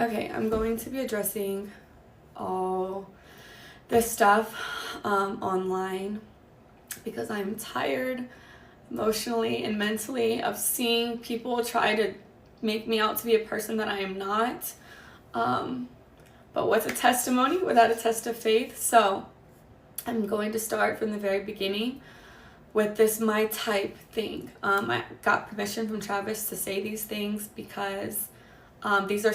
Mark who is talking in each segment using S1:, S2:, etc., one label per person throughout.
S1: Okay, I'm going to be addressing all this stuff online because I'm tired emotionally and mentally of seeing people try to make me out to be a person that I am not. But what's a testimony without a test of faith? So I'm going to start from the very beginning with this my type thing. I got permission from Travis to say these things because these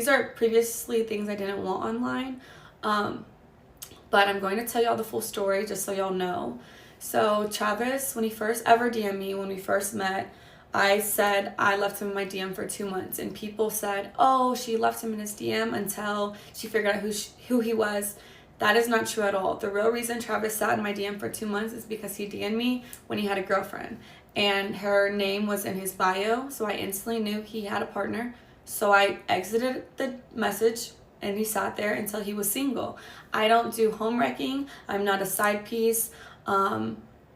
S1: are previously things I didn't want online. But I'm going to tell y'all the full story just so y'all know. So Travis, when he first ever DM'd me, when we first met, I said I left him in my DM for 2 months, and people said, oh, she left him in his DM until she figured out who he was. That is not true at all. The real reason Travis sat in my DM for 2 months is because he DM'd me when he had a girlfriend, and her name was in his bio, so I instantly knew he had a partner. So I exited the message, and he sat there until he was single. I don't do home wrecking. I'm not a side piece.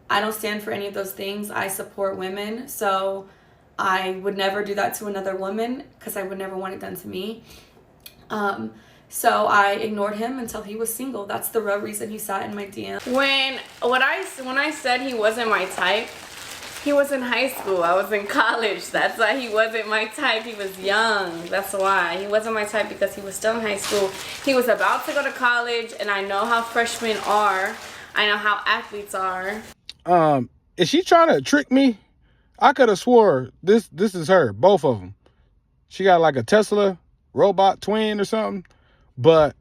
S1: I don't stand for any of those things. I support women, so I would never do that to another woman because I would never want it done to me. So I ignored him until he was single. That's the real reason he sat in my DM.
S2: When I said he wasn't my type, he was in high school. I was in college. That's why he wasn't my type. He was young. That's why. He wasn't my type because he was still in high school. He was about to go to college, and I know how freshmen are. I know how athletes are.
S3: Is she trying to trick me? I could have swore this is her, both of them. She got like a Tesla robot twin or something. But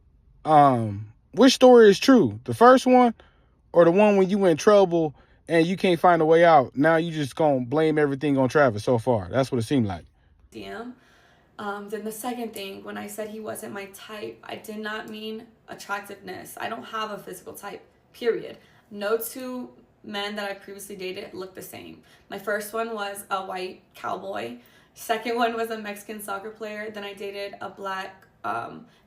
S3: which story is true? The first one or the one when you in trouble and you can't find a way out? Now you just gonna blame everything on Travis so far. That's what it seemed like.
S1: DM. Then the second thing, when I said he wasn't my type, I did not mean attractiveness. I don't have a physical type, period. No two men that I previously dated looked the same. My first one was a white cowboy. Second one was a Mexican soccer player. Then I dated a black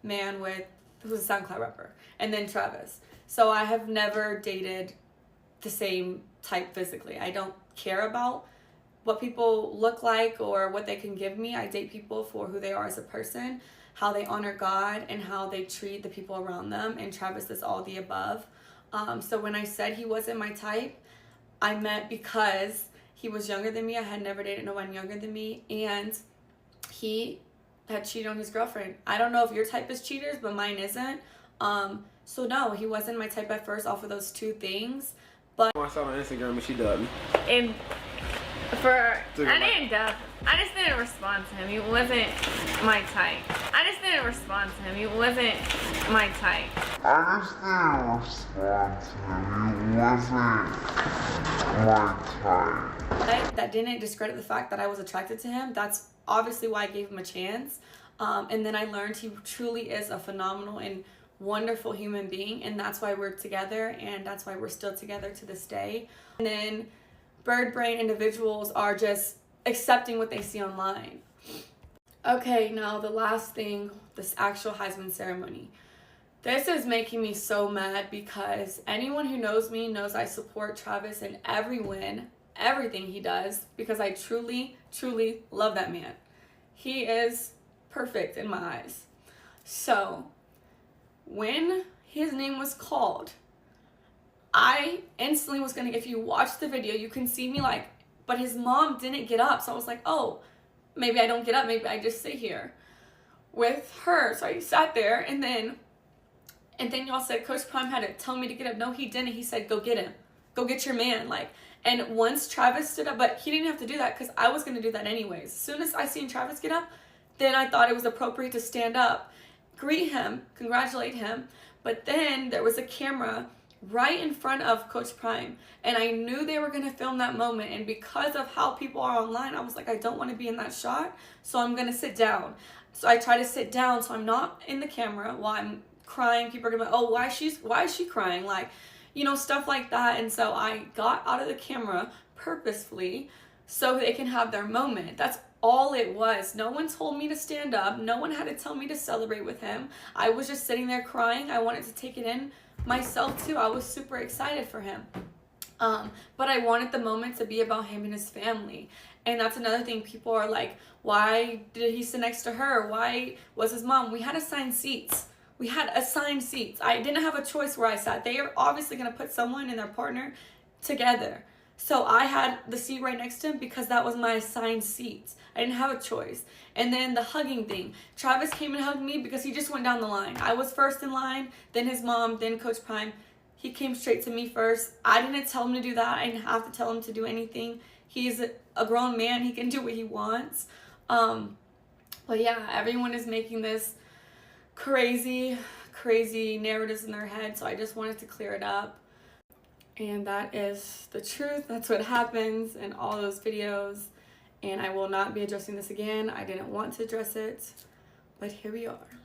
S1: man who was a SoundCloud rapper. And then Travis. So I have never dated the same type physically. I don't care about what people look like or what they can give me. I date people for who they are as a person, how they honor God, and how they treat the people around them. And Travis is all the above. So when I said he wasn't my type, I meant because he was younger than me. I had never dated no one younger than me, and he had cheated on his girlfriend. I don't know if your type is cheaters, but mine isn't. So no, he wasn't my type at first off of those two things. But
S4: I saw on Instagram and she dubbed me.
S2: And I just didn't respond to him. He wasn't my type. I just didn't respond to him. He wasn't my type.
S1: That didn't discredit the fact that I was attracted to him. That's obviously why I gave him a chance. And then I learned he truly is a phenomenal and wonderful human being, and that's why we're together, and that's why we're still together to this day. And then bird brain individuals are just accepting what they see online. Okay, now the last thing, this actual Heisman ceremony. This is making me so mad because anyone who knows me knows I support Travis in every win, everything he does, because I truly, truly love that man. He is perfect in my eyes. So when his name was called, I instantly was gonna, if you watch the video, you can see me like, but his mom didn't get up. So I was like, oh, maybe I don't get up. Maybe I just sit here with her. So I sat there, and then y'all said Coach Prime had to tell me to get up. No, he didn't. He said, go get him. Go get your man. And once Travis stood up, but he didn't have to do that because I was going to do that anyways. As soon as I seen Travis get up, then I thought it was appropriate to stand up, greet him, congratulate him. But then there was a camera right in front of Coach Prime, and I knew they were going to film that moment. And because of how people are online, I was like, I don't want to be in that shot, so I'm going to sit down. So I try to sit down so I'm not in the camera while I'm crying. People are going to be like, oh, why is she crying? Stuff like that. And so I got out of the camera purposefully so they can have their moment. That's all it was. No one told me to stand up. No one had to tell me to celebrate with him. I was just sitting there crying. I wanted to take it in myself too. I was super excited for him. But I wanted the moment to be about him and his family. And that's another thing. People are like, why did he sit next to her? Why was his mom? We had assigned seats. We had assigned seats. I didn't have a choice where I sat. They are obviously going to put someone and their partner together. So I had the seat right next to him because that was my assigned seat. I didn't have a choice. And then the hugging thing. Travis came and hugged me because he just went down the line. I was first in line, then his mom, then Coach Prime. He came straight to me first. I didn't tell him to do that. I didn't have to tell him to do anything. He's a grown man. He can do what he wants. But yeah, everyone is making this crazy narratives in their head. So I just wanted to clear it up. And that is the truth. That's what happens in all those videos. And I will not be addressing this again. I didn't want to address it, but here we are.